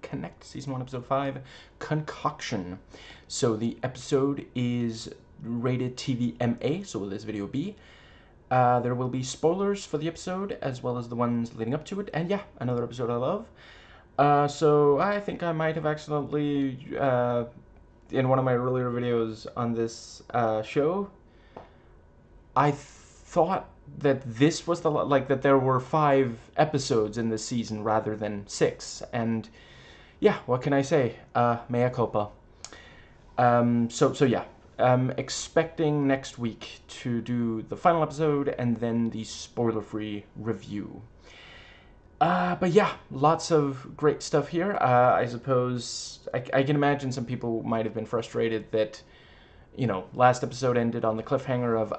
Connect, Season 1, Episode 5, Concoction. So the episode is rated TVMA, so will this video be. There will be spoilers for the episode, as well as the ones leading up to it, and yeah, another episode I love. So I think I might have accidentally, in one of my earlier videos on this show, I thought that this was that there were 5 episodes in this season rather than 6, and yeah, what can I say? Mea culpa. So yeah, expecting next week to do the final episode and then the spoiler-free review. But yeah, lots of great stuff here. I suppose I can imagine some people might have been frustrated that, last episode ended on the cliffhanger of,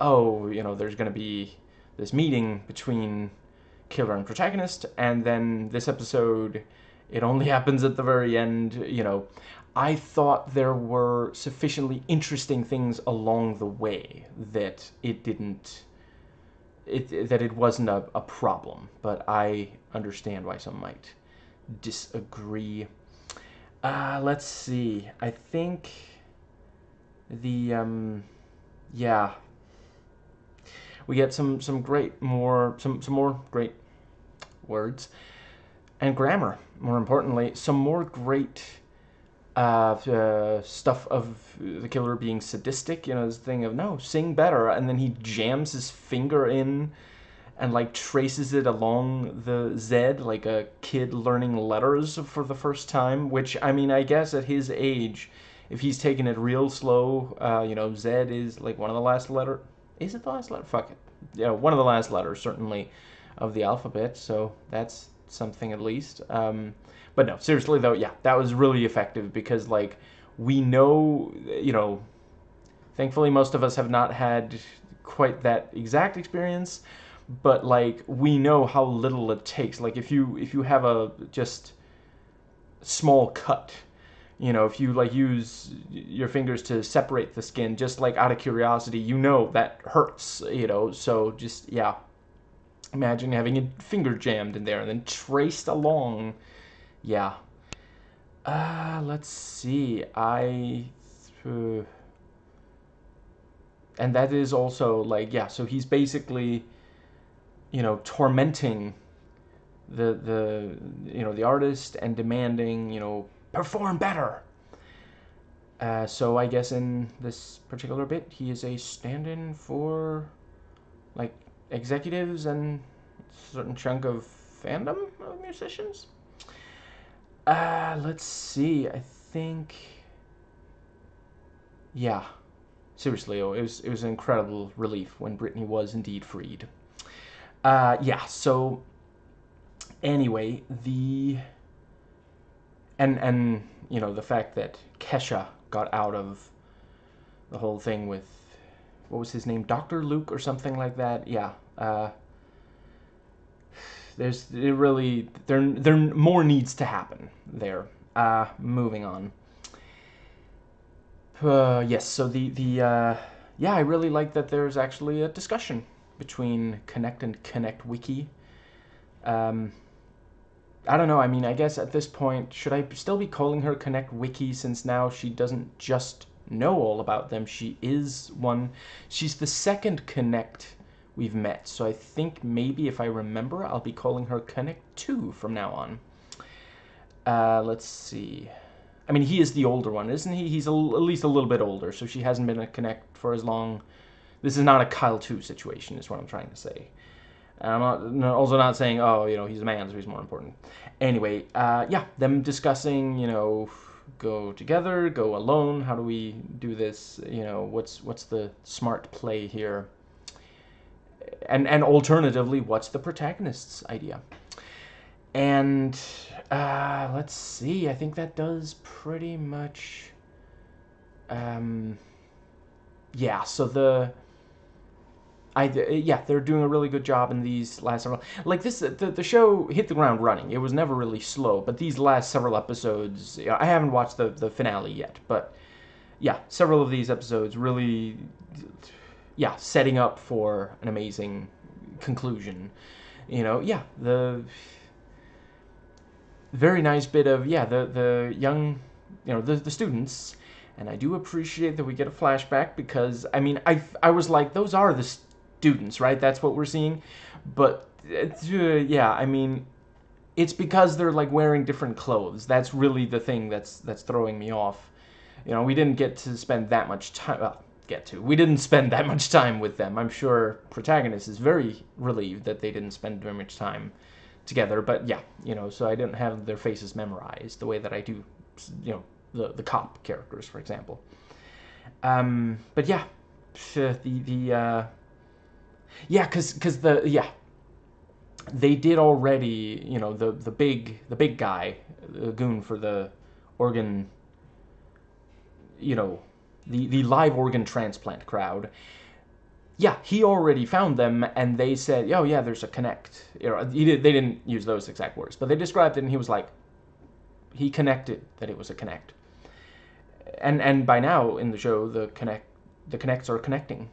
there's going to be this meeting between killer and protagonist, and then this episode, it only happens at the very end. I thought there were sufficiently interesting things along the way that it wasn't a problem, but I understand why some might disagree. Let's see. I think the yeah, we get some more great words and grammar. More importantly, some more great stuff of the killer being sadistic. This thing of, no, sing better, and then he jams his finger in and traces it along the Z like a kid learning letters for the first time. Which, I mean, I guess at his age, if he's taking it real slow, Z is like one of the last letter. Is it the last letter? Fuck it. One of the last letters, certainly, of the alphabet. So that's something at least. But no, seriously though, yeah, that was really effective because, we know, thankfully most of us have not had quite that exact experience, but we know how little it takes. If you have a just small cut, if you use your fingers to separate the skin, just out of curiosity, that hurts, so just, yeah, imagine having a finger jammed in there and then traced along. Yeah. Let's see. And that is also yeah. So he's basically, tormenting the artist and demanding, perform better. So I guess in this particular bit, he is a stand-in for executives and a certain chunk of fandom of musicians. Let's see. I think, yeah. Seriously, it was an incredible relief when Brittany was indeed freed. Yeah. So, anyway, and the fact that Kesha got out of the whole thing with, what was his name, Dr. Luke or something like that. Yeah. There more needs to happen there. Moving on. Yes, so yeah, I really like that there's actually a discussion between Connect and Connect Wiki. I don't know, I mean, I guess at this point, should I still be calling her Connect Wiki, since now she doesn't just know all about them, she's the second Connect we've met, so I think maybe if I remember, I'll be calling her Connect 2 from now on. Let's see. I mean, he is the older one, isn't he? He's at least a little bit older, so she hasn't been a Connect for as long. This is not a Kyle 2 situation, is what I'm trying to say. And I'm also not saying, he's a man, so he's more important. Anyway, yeah, them discussing, go together, go alone, how do we do this, what's the smart play here? And alternatively, what's the protagonist's idea? And let's see. I think that does pretty much. Yeah. So they're doing a really good job in these last several. The show hit the ground running. It was never really slow, but these last several episodes, I haven't watched the finale yet, but yeah, several of these episodes really, yeah, setting up for an amazing conclusion. Yeah, very nice bit of, yeah, the young, the students. And I do appreciate that we get a flashback because, I mean, I was like, those are the students, right? That's what we're seeing. But, yeah, I mean, it's because they're, like, wearing different clothes. That's really the thing that's throwing me off. We didn't get to spend that much time, well, we didn't spend that much time with them. I'm sure protagonist is very relieved that they didn't spend very much time together, but yeah, so I didn't have their faces memorized the way that I do, the cop characters, for example. But yeah, yeah, because they did already, the big guy, the goon for the organ, the live organ transplant crowd. Yeah, he already found them, and they said, "Oh yeah, there's a connect." They didn't use those exact words, but they described it, and he was like, he connected that it was a connect. And by now in the show, the connects are connecting.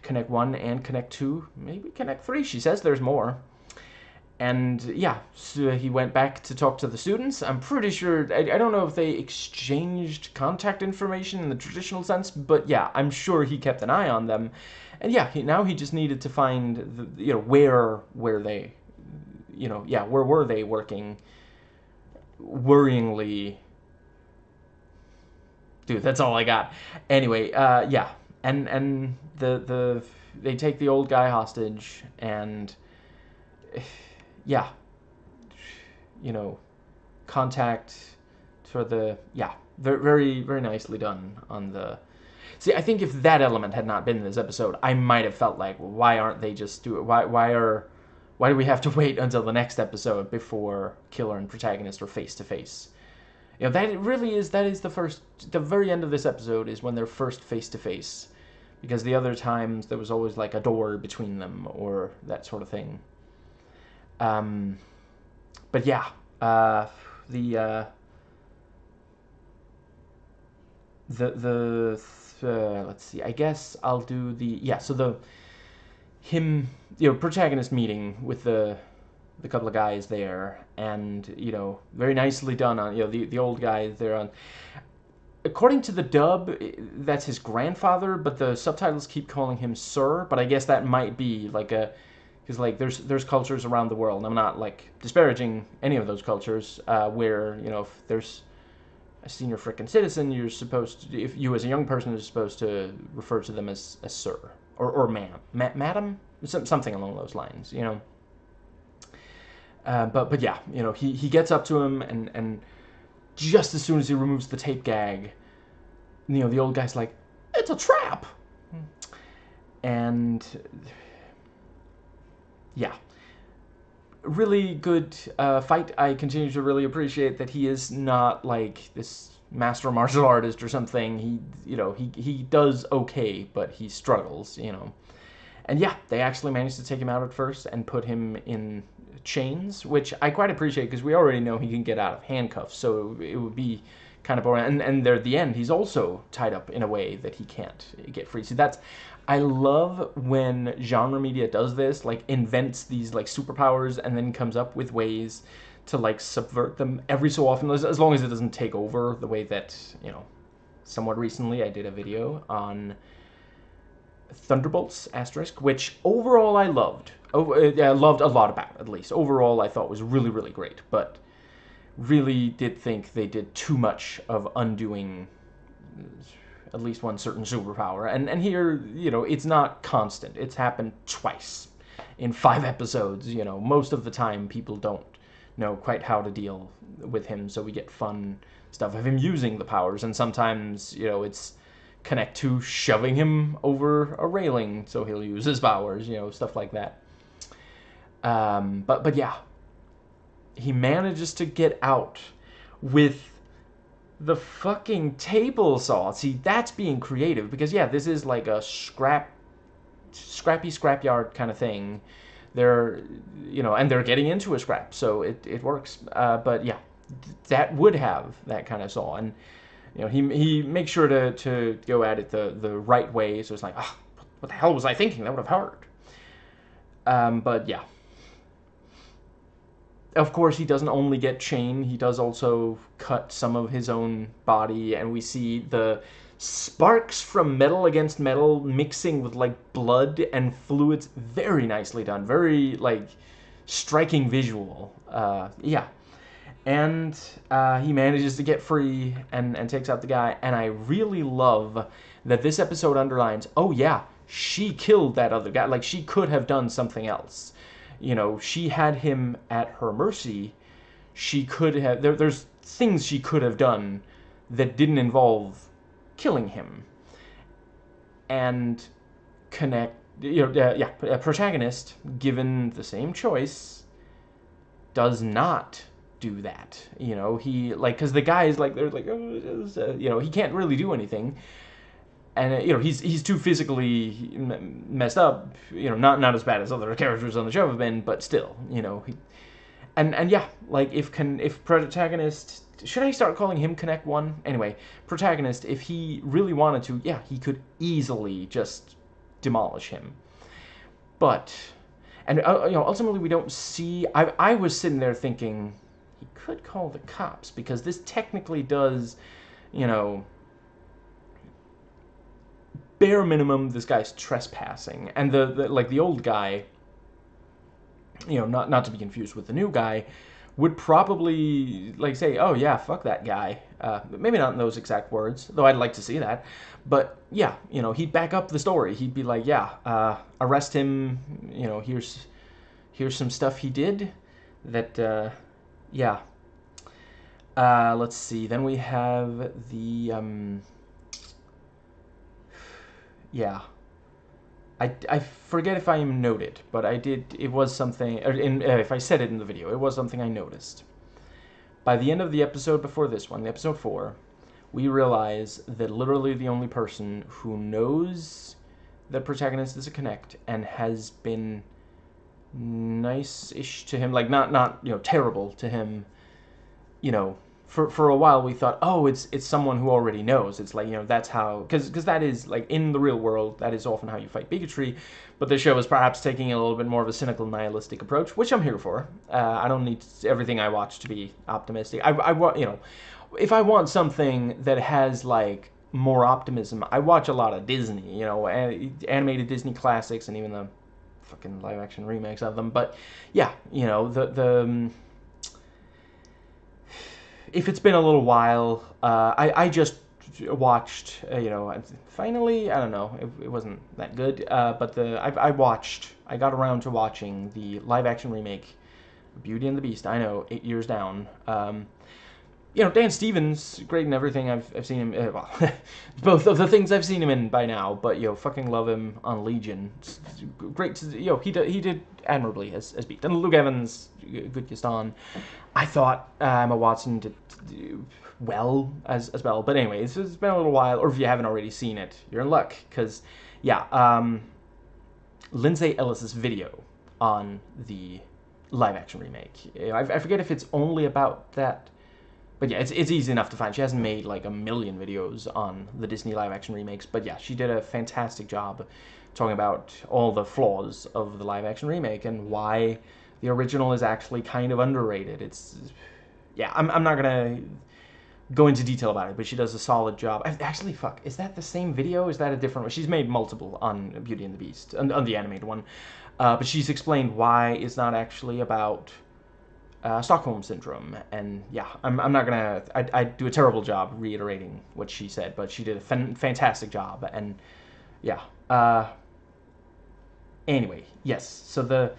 Connect 1 and Connect 2, maybe Connect 3. She says there's more. And yeah, so he went back to talk to the students. I'm pretty sure, I don't know if they exchanged contact information in the traditional sense, but yeah, I'm sure he kept an eye on them. And yeah, now he just needed to find, where they, where were they working worryingly. Dude, that's all I got. Anyway, yeah, and they take the old guy hostage, and yeah, contact for the, yeah, very very nicely done on the. See, I think if that element had not been in this episode, I might have felt like, well, why aren't they just do it? Why do we have to wait until the next episode before killer and protagonist are face to face? That is the very end of this episode is when they're first face to face, because the other times there was always like a door between them or that sort of thing. But yeah, the let's see. I guess I'll do so protagonist meeting with the couple of guys there, and very nicely done on the old guy there on. According to the dub, that's his grandfather, but the subtitles keep calling him Sir. But I guess that might be like because like there's cultures around the world. And I'm not like disparaging any of those cultures where if there's a senior frickin' citizen, you're supposed to, if you as a young person are supposed to refer to them as Sir or ma'am, madam, something along those lines. But yeah, he gets up to him, and just as soon as he removes the tape gag, the old guy's like, "It's a trap," and yeah, really good fight. I continue to really appreciate that he is not like this master martial artist or something. He does okay, but he struggles, And yeah, they actually managed to take him out at first and put him in chains, which I quite appreciate because we already know he can get out of handcuffs, so it would be kind of boring. And there at the end, he's also tied up in a way that he can't get free. So I love when genre media does this, like invents these like superpowers and then comes up with ways to like subvert them every so often, as long as it doesn't take over the way that, somewhat recently I did a video on Thunderbolts **, which overall I loved. I loved a lot about, at least. Overall, I thought was really, really great, but really did think they did too much of undoing at least one certain superpower. And here, it's not constant. It's happened twice in 5 episodes. Most of the time people don't know quite how to deal with him, so we get fun stuff of him using the powers, and sometimes, it's Connect 2 shoving him over a railing so he'll use his powers, stuff like that. But yeah, he manages to get out with the fucking table saw. See, that's being creative, because yeah, this is like a scrappy scrapyard kind of thing. They're, and they're getting into a scrap, so it works. But yeah, that would have that kind of saw, and he makes sure to go at it the right way. So it's like, what the hell was I thinking? That would have hurt. But yeah, of course, he doesn't only get chain, he does also cut some of his own body, and we see the sparks from metal against metal mixing with like blood and fluids. Very nicely done, very like striking visual. Yeah. And he manages to get free and takes out the guy. And I really love that this episode underlines, oh yeah, she killed that other guy. Like, she could have done something else. You know, she had him at her mercy. She could have... there's things she could have done that didn't involve killing him. And connect... a protagonist, given the same choice, does not do that. You know, he, like, because the guys, like, they're like, you know, he can't really do anything. And, you know, he's too physically messed up, you know, not as bad as other characters on the show have been, but still, you know, and yeah, like, if protagonist, should I start calling him Connect One? Anyway, protagonist, if he really wanted to, yeah, he could easily just demolish him. But, and, you know, ultimately we don't see, I was sitting there thinking, he could call the cops, because this technically does, you know, bare minimum, this guy's trespassing. And the old guy, you know, not to be confused with the new guy, would probably, like, say, oh yeah, fuck that guy. Maybe not in those exact words, though I'd like to see that. But yeah, you know, he'd back up the story. He'd be like, yeah, arrest him, you know, here's some stuff he did that, yeah. Let's see, then we have the, yeah. I forget if I noted, but I did, it was something, if I said it in the video, it was something I noticed. By the end of the episode before this one, episode 4, we realize that literally the only person who knows the protagonist is a Connect and has been nice-ish to him, like, not you know, terrible to him, you know, for a while we thought, oh, it's someone who already knows. It's like, you know, that's how, because that is, like, in the real world, that is often how you fight bigotry, but the show is perhaps taking a little bit more of a cynical, nihilistic approach, which I'm here for. I don't need everything I watch to be optimistic. I want, you know, if I want something that has, like, more optimism, I watch a lot of Disney, you know, animated Disney classics and even the fucking live-action remakes of them, but yeah, you know, the if it's been a little while, I just watched, you know, finally, I don't know, it wasn't that good, but I got around to watching the live-action remake, Beauty and the Beast. I know, 8 years down. You know, Dan Stevens, great in everything I've seen him, well, both of the things I've seen him in by now, but, you know, fucking love him on Legion. Great, you know, he did admirably as Beast. And Luke Evans, good Gaston. I thought Emma Watson did well as well, but anyway, it's been a little while, or if you haven't already seen it, you're in luck, because, yeah, Lindsay Ellis's video on the live-action remake. I forget if it's only about that, but yeah, it's easy enough to find. She hasn't made like a million videos on the Disney live-action remakes, but yeah, she did a fantastic job talking about all the flaws of the live-action remake and why the original is actually kind of underrated. It's, yeah, I'm not gonna go into detail about it, but she does a solid job. Actually, fuck, is that the same video? Is that a different one? She's made multiple on Beauty and the Beast, on the animated one, but she's explained why it's not actually about Stockholm Syndrome, and yeah, I'm not gonna, I do a terrible job reiterating what she said, but she did a fantastic job, and yeah, anyway, yes, so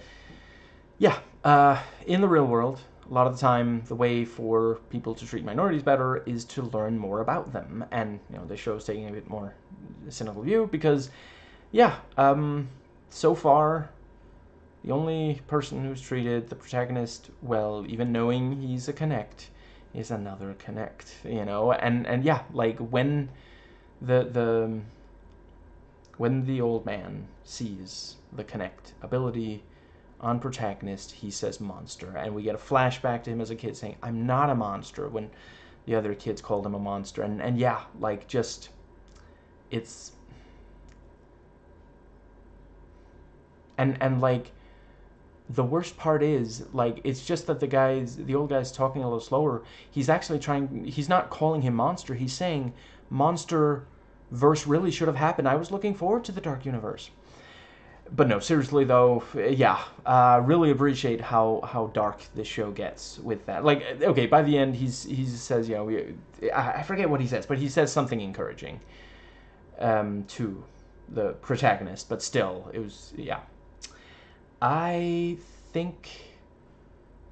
in the real world, a lot of the time, the way for people to treat minorities better is to learn more about them, and, you know, the show's taking a bit more cynical view, because, yeah, so far, the only person who's treated the protagonist well, even knowing he's a Connect, is another Connect, you know, and yeah, like, when the old man sees the Connect ability on protagonist, he says monster, and we get a flashback to him as a kid saying, I'm not a monster, when the other kids called him a monster, and yeah, like, just, it's, and like, the worst part is, like, it's just that the old guy's talking a little slower. He's actually he's not calling him monster. He's saying monster verse really should have happened. I was looking forward to the Dark Universe. But no, seriously though, yeah, really appreciate how dark this show gets with that. Like, okay, by the end, he says, I forget what he says, but he says something encouraging to the protagonist. But still, it was, yeah. I think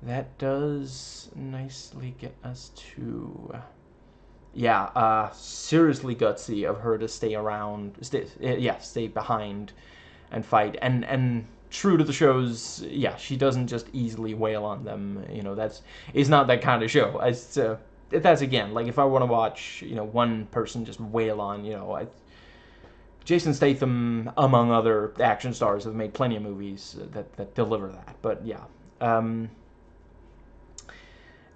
that does nicely get us to, yeah, seriously gutsy of her to stay around, stay behind and fight, and true to the show's, yeah, she doesn't just easily wail on them. It's not that kind of show. That's again, like, if I want to watch, one person just wail on, Jason Statham, among other action stars, have made plenty of movies that deliver that. But yeah,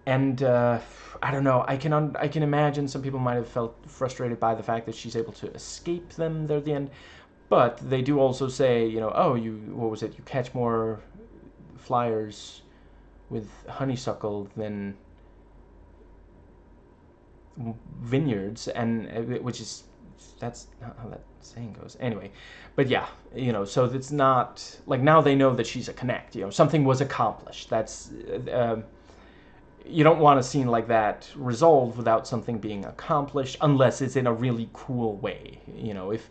and I don't know. I can imagine some people might have felt frustrated by the fact that she's able to escape them there at the end. But they do also say, oh, what was it? You catch more flyers with honeysuckle than vineyards, and that's not how that saying goes. Anyway, but yeah, so it's not like, now they know that she's a connect. Something was accomplished. That's you don't want a scene like that resolved without something being accomplished, unless it's in a really cool way. If,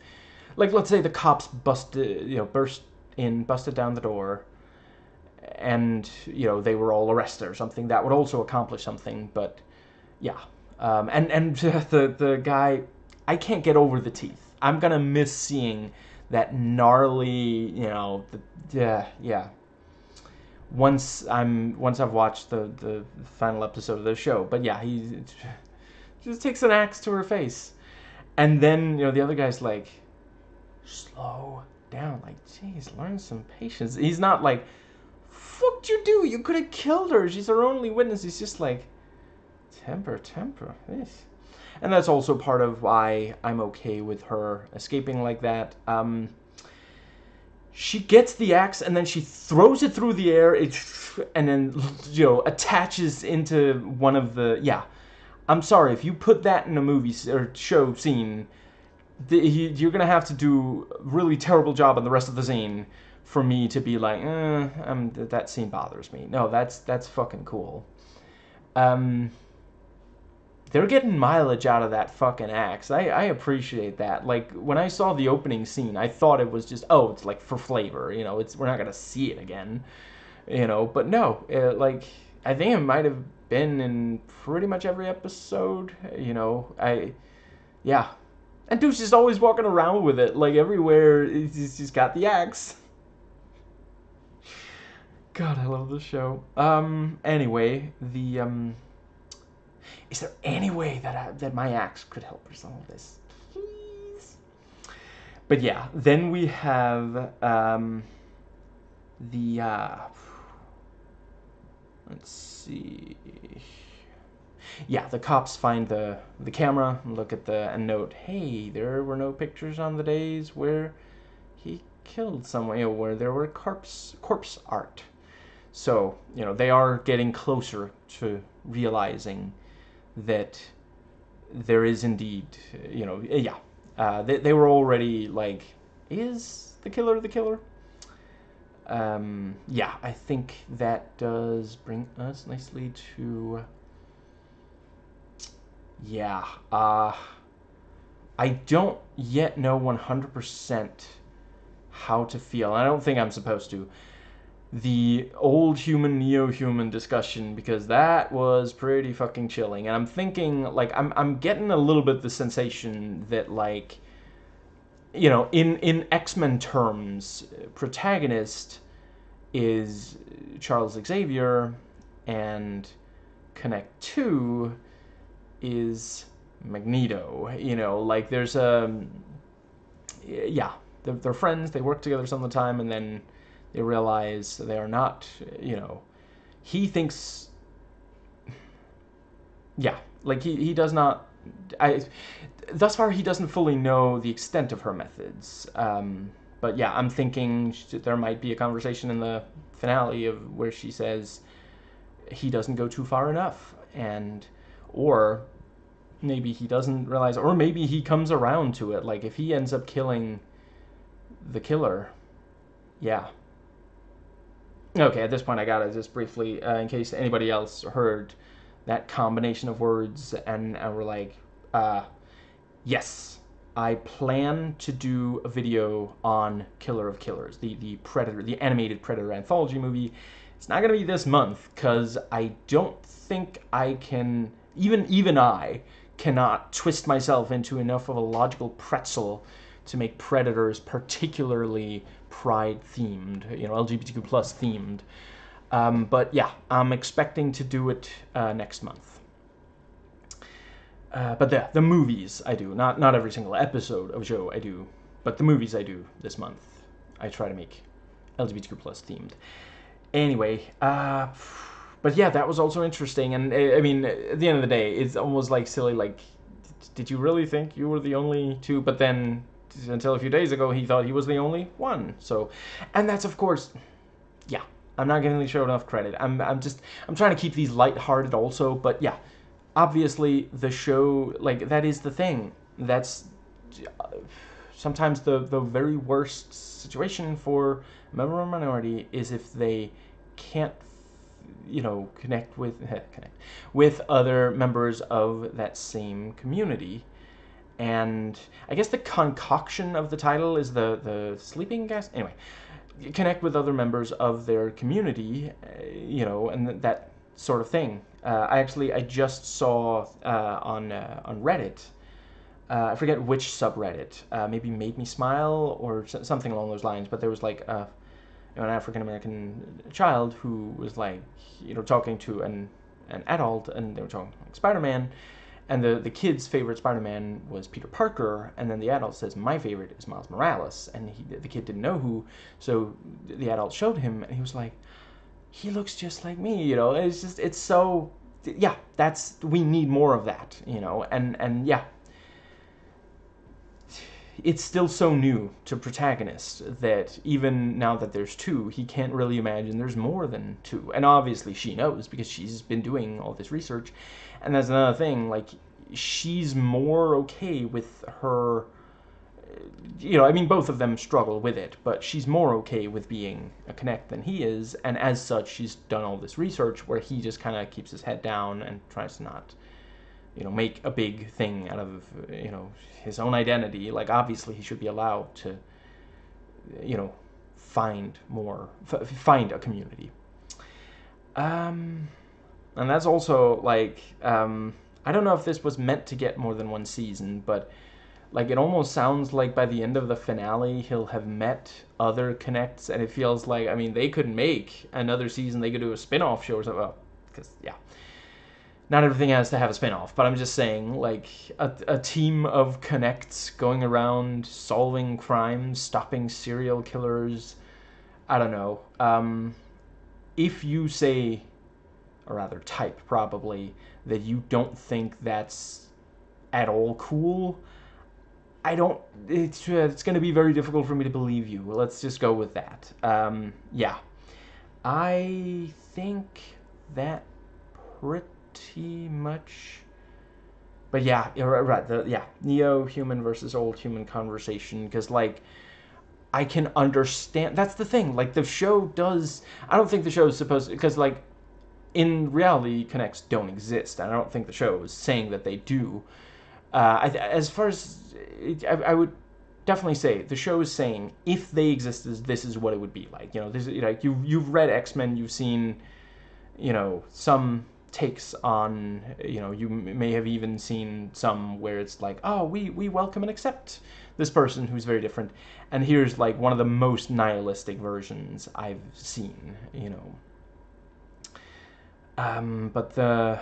like, let's say the cops burst down the door, and they were all arrested or something, that would also accomplish something. But yeah, and the guy, I can't get over the teeth. I'm gonna miss seeing that gnarly, yeah. Once I've watched the final episode of the show. But yeah, he just takes an axe to her face, and then the other guy's like, slow down, like, jeez, learn some patience. He's not like, fuck'd you do? You could have killed her. She's our only witness. He's just like, temper. And that's also part of why I'm okay with her escaping like that. She gets the axe, and then she throws it through the air, and then attaches into one of the, yeah. I'm sorry, if you put that in a movie or show scene, you're gonna have to do a really terrible job on the rest of the scene for me to be like, that scene bothers me. No, that's fucking cool. They're getting mileage out of that fucking axe. I appreciate that. Like, when I saw the opening scene, I thought it was just, it's like for flavor, we're not gonna see it again, but no, like, I think it might have been in pretty much every episode, yeah. And Deuce is always walking around with it, like, everywhere. He's got the axe. God, I love this show. Anyway, is there any way that my axe could help resolve this? Please. But yeah, then we have let's see. Yeah, the cops find the camera, look at and note, hey, there were no pictures on the days where he killed someone, where there were corpse art. So, they are getting closer to realizing that there is indeed, yeah. They were already like, is the killer the killer? Yeah, I think that does bring us nicely to, yeah, I don't yet know 100% how to feel. I don't think I'm supposed to. The old human, neo-human discussion, because that was pretty fucking chilling. And I'm thinking, like, I'm getting a little bit the sensation that, like, in X-Men terms, protagonist is Charles Xavier, and Connect 2 is Magneto. Like, there's yeah, they're friends, they work together some of the time, and then they realize they are not, he thinks, yeah, like, he does not, thus far he doesn't fully know the extent of her methods, But yeah, I'm thinking there might be a conversation in the finale of where she says he doesn't go too far enough, and or maybe he doesn't realize, or maybe he comes around to it. Like if he ends up killing the killer, yeah. Okay, at this point I gotta just briefly, in case anybody else heard that combination of words and were like, yes, I plan to do a video on Killer of Killers, the Predator, the animated Predator anthology movie. It's not gonna be this month because I don't think I can, even I cannot twist myself into enough of a logical pretzel to make Predators particularly pride themed, LGBTQ plus themed. But yeah, I'm expecting to do it next month. But the movies I do, not every single episode of a show I do, but the movies I do this month, I try to make LGBTQ plus themed. Anyway, but yeah, that was also interesting, and I mean, at the end of the day, it's almost like silly, like, did you really think you were the only two? But then, until a few days ago, he thought he was the only one. So, and that's, of course, yeah, I'm not giving the show enough credit. I'm trying to keep these lighthearted also, but yeah, obviously the show, like, that is the thing. That's sometimes the very worst situation for a member of a minority is if they can't, connect with other members of that same community. And I guess the concoction of the title is the sleeping gas. Anyway, connect with other members of their community, and that sort of thing. I just saw on Reddit. I forget which subreddit. Maybe Made Me Smile or something along those lines. But there was like an African American child who was like, talking to an adult, and they were talking like Spider-Man. And the kid's favorite Spider-Man was Peter Parker, and then the adult says, my favorite is Miles Morales. And the kid didn't know who, so the adult showed him, and he was like, he looks just like me, it's so, yeah, we need more of that, and yeah. It's still so new to protagonist that even now that there's two, he can't really imagine there's more than two. And obviously she knows because she's been doing all this research. And that's another thing, like, she's more okay with her, both of them struggle with it, but she's more okay with being a connect than he is. And as such, she's done all this research where he just kind of keeps his head down and tries to not, make a big thing out of, his own identity. Like, obviously he should be allowed to, find a community. And that's also, like, I don't know if this was meant to get more than one season, but, like, it almost sounds like by the end of the finale, he'll have met other connects, and it feels like, they could make another season, they could do a spin-off show or something, well, because, yeah. Not everything has to have a spin-off, but I'm just saying, like, a team of connects going around solving crimes, stopping serial killers. I don't know. If you say, or rather type probably, that you don't think that's at all cool, it's going to be very difficult for me to believe you. Let's just go with that. Yeah. I think that pretty much, but yeah, right, neo human versus old human conversation, because, like, I can understand, that's the thing, like, the show does, I don't think the show is supposed, because, like, in reality, connects don't exist, and I don't think the show is saying that they do. As far as, I would definitely say the show is saying if they existed, this is what it would be like. This, like, you've read X-Men, you've seen, some takes on, you may have even seen some where it's like, oh, we welcome and accept this person who's very different, and here's, like, one of the most nihilistic versions I've seen, but the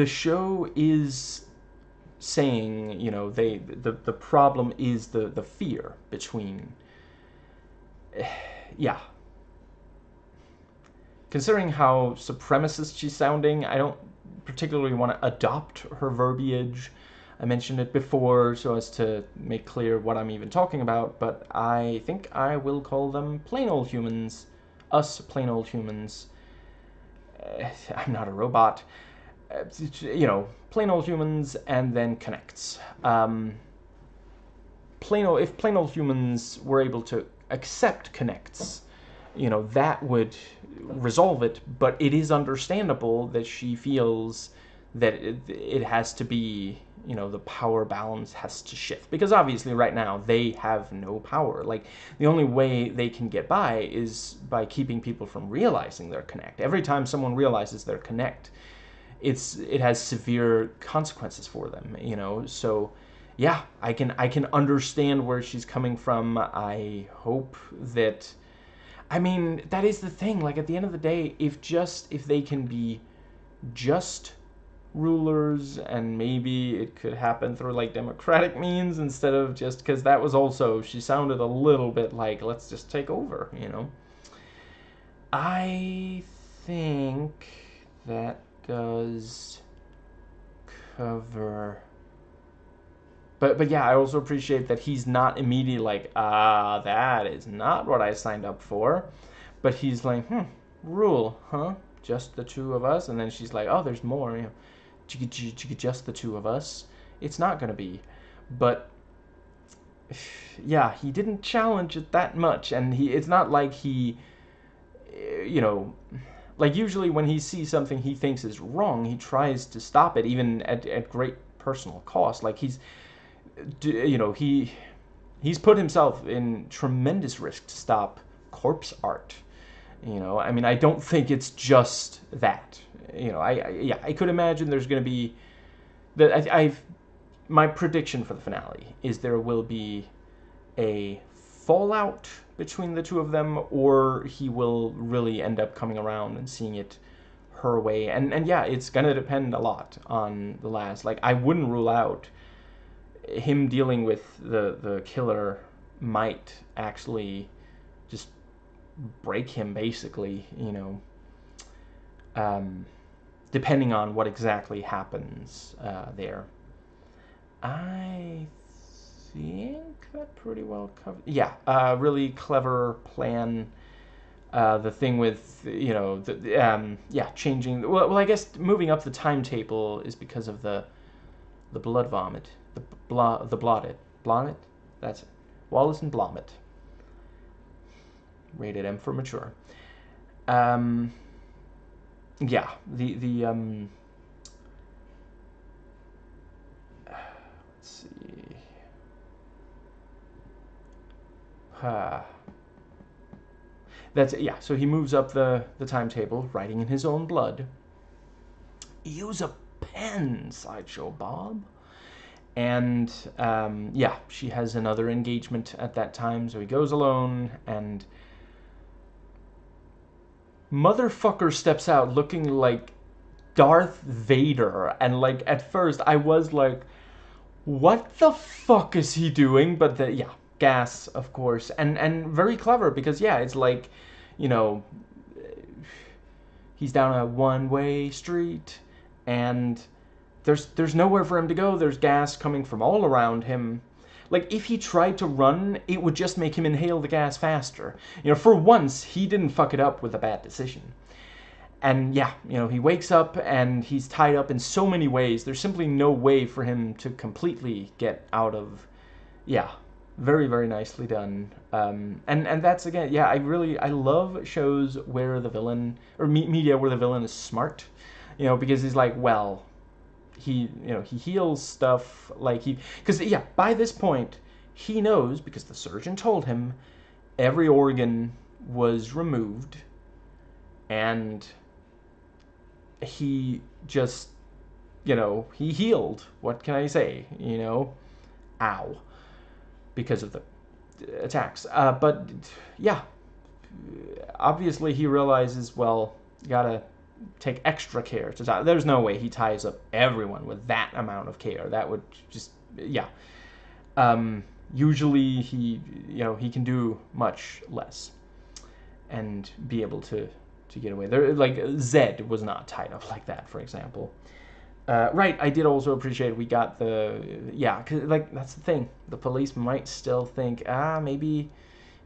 show is saying, the problem is the fear between, yeah. Considering how supremacist she's sounding, I don't particularly want to adopt her verbiage. I mentioned it before so as to make clear what I'm even talking about, but I think I will call them plain old humans. Us plain old humans. I'm not a robot. Plain old humans and then connects. If plain old humans were able to accept connects, that would resolve it, but it is understandable that she feels that it has to be, the power balance has to shift, because obviously right now they have no power. Like, the only way they can get by is by keeping people from realizing their connect. Every time someone realizes their connect, it has severe consequences for them, so yeah, I can understand where she's coming from. I hope that, that is the thing. Like, at the end of the day, if they can be just rulers, and maybe it could happen through like democratic means instead of just, because that was also, she sounded a little bit like, let's just take over, I think that does cover. But yeah, I also appreciate that he's not immediately like, that is not what I signed up for. But he's like, rule, huh? Just the two of us? And then she's like, oh, there's more, just the two of us. It's not going to be. But yeah, he didn't challenge it that much. And it's not like he, like usually when he sees something he thinks is wrong, he tries to stop it, even at great personal cost. Like, he's put himself in tremendous risk to stop corpse art. I don't think it's just that. I could imagine there's going to be that. My prediction for the finale is there will be a fallout between the two of them, or he will really end up coming around and seeing it her way. And yeah, it's going to depend a lot on the last. Like, I wouldn't rule out him dealing with the killer might actually just break him, basically, depending on what exactly happens there. I think that pretty well covers. Yeah, really clever plan. The thing with, changing. Well, I guess moving up the timetable is because of the blood vomit. The Blonnet? That's it. Wallace and Blomit. Rated M for mature. Yeah, let's see. That's it, yeah, so he moves up the timetable, writing in his own blood. Use a pen, Sideshow Bob. And, yeah, she has another engagement at that time, so he goes alone, and motherfucker steps out looking like Darth Vader. And, like, at first, I was like, what the fuck is he doing? But, yeah, gas, of course. And very clever, because, yeah, it's like, he's down a one-way street, and there's nowhere for him to go. There's gas coming from all around him. Like, if he tried to run, it would just make him inhale the gas faster. For once, he didn't fuck it up with a bad decision. And yeah, he wakes up and he's tied up in so many ways. There's simply no way for him to completely get out of. Yeah, very, very nicely done. And that's, again, yeah, I love shows where the villain, or media where the villain is smart. Because he's like, well, he heals stuff, like because yeah, by this point he knows, because the surgeon told him, every organ was removed, and he just, he healed. What can I say? Ow, because of the attacks. But yeah, obviously he realizes, well, you gotta take extra care to tie. There's no way he ties up everyone with that amount of care. That would just, yeah. Usually he can do much less and be able to get away. There, like Zed was not tied up like that, for example. Right, I did also appreciate we got the, yeah, cause like that's the thing. The police might still think, maybe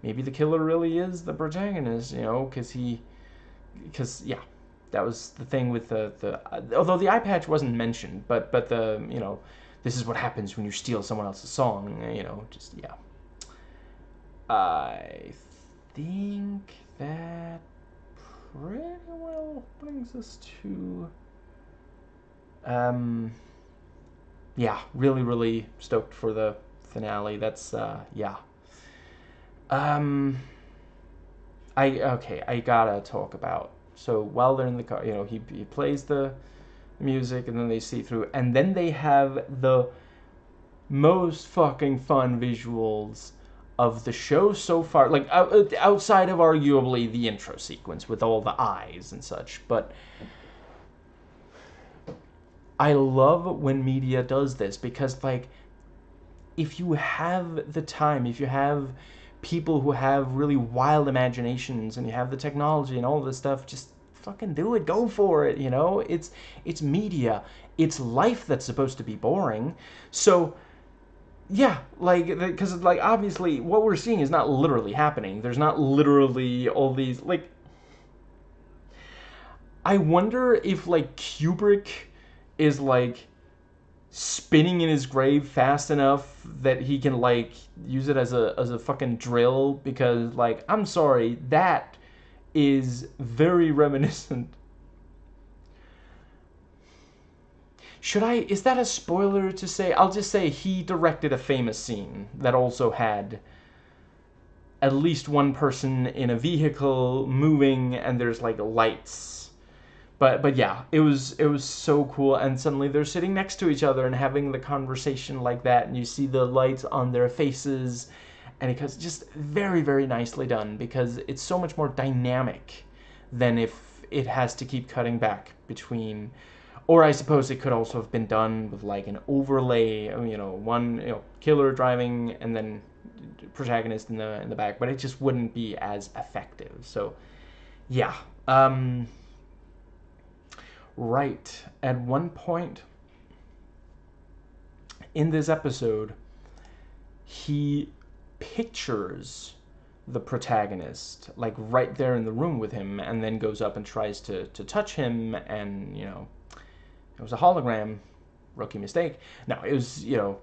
the killer really is the protagonist, you know, because yeah, that was the thing with the although the eye patch wasn't mentioned, but the, you know, this is what happens when you steal someone else's song, you know, just yeah. I think that pretty well brings us to yeah, really stoked for the finale. That's yeah. Um I gotta talk about, so while they're in the car, you know, he plays the music and then they see through, and then they have the most fucking fun visuals of the show so far, like outside of arguably the intro sequence with all the eyes and such. But I love when media does this, because like if you have the time, if you have people who have really wild imaginations and you have the technology and all this stuff, just fucking do it, go for it, you know. It's media, it's life that's supposed to be boring. So yeah, like, because like obviously what we're seeing is not literally happening. There's not literally all these, like, I wonder if like Kubrick is like spinning in his grave fast enough that he can like use it as a fucking drill, because like, I'm sorry, that is very reminiscent. Is that a spoiler to say? I'll just say he directed a famous scene that also had at least one person in a vehicle moving and there's like lights. But yeah, it was so cool, and suddenly they're sitting next to each other and having the conversation like that, and you see the lights on their faces, and it's just very nicely done, because it's so much more dynamic than if it has to keep cutting back between, or I suppose it could also have been done with like an overlay, you know, one, you know, killer driving and then protagonist in the back, but it just wouldn't be as effective. So yeah. Right. At one point in this episode, he pictures the protagonist like right there in the room with him, and then goes up and tries to touch him, and you know, it was a hologram. Rookie mistake. No, it was, you know,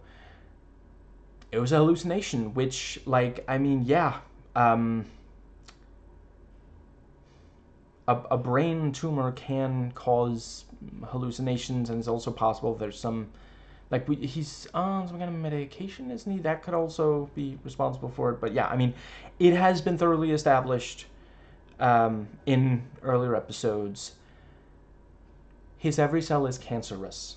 it was a hallucination, which, like, I mean, yeah, a brain tumor can cause hallucinations, and it's also possible there's some, like, he's on some kind of medication, isn't he? That could also be responsible for it. But yeah, I mean, it has been thoroughly established in earlier episodes. His every cell is cancerous.